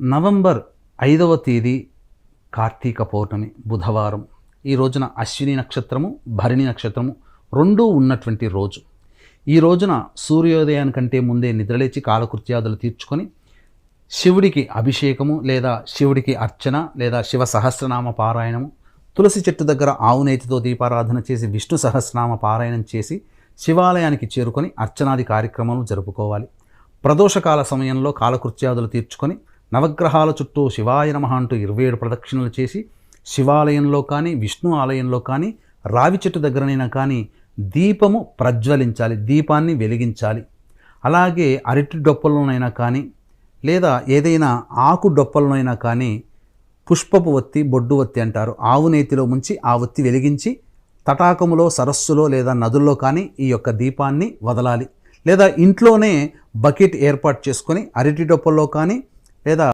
November 5వ తేదీ కార్తీక పౌర్ణమి బుధవారం. ఈ రోజున అశ్విని నక్షత్రము, భరణి నక్షత్రము రెండూ ఉన్నటువంటి రోజు. ఈ రోజున సూర్యోదయానికంటే ముందే నిద్రలేచి కాలకృత్యాదులు తీర్చుకొని శివుడికి అభిషేకము లేదా శివుడికి అర్చన లేదా శివ సహస్రనామ పారాయణము, తులసి చెట్టు దగ్గర ఆవు నేతితో దీపారాధన చేసి విష్ణు సహస్రనామ పారాయణం చేసి శివాలయానికి చేరుకొని అర్చనాది కార్యక్రమాలు జరుపుకోవాలి. ప్రదోషకాల సమయంలో కాలకృత్యాదులు తీర్చుకొని నవగ్రహాల చుట్టూ శివాయ నమః అంటూ 27 ప్రదక్షిణలు చేసి శివాలయంలో కానీ విష్ణు ఆలయంలో కానీ రావి చెట్టు దగ్గరనైనా కానీ దీపము ప్రజ్వలించాలి, దీపాన్ని వెలిగించాలి. అలాగే అరటి డొప్పలనైనా కానీ లేదా ఏదైనా ఆకు డొప్పలనైనా కానీ పుష్పపు ఒత్తి, బొడ్డు ఒత్తి అంటారు, ఆవు నేతిలో ముంచి ఆ ఒత్తి వెలిగించి తటాకములో, సరస్సులో లేదా నదుల్లో కానీ ఈ యొక్క దీపాన్ని వదలాలి. లేదా ఇంట్లోనే బకెట్ ఏర్పాటు చేసుకొని అరటి డొప్పల్లో కానీ లేదా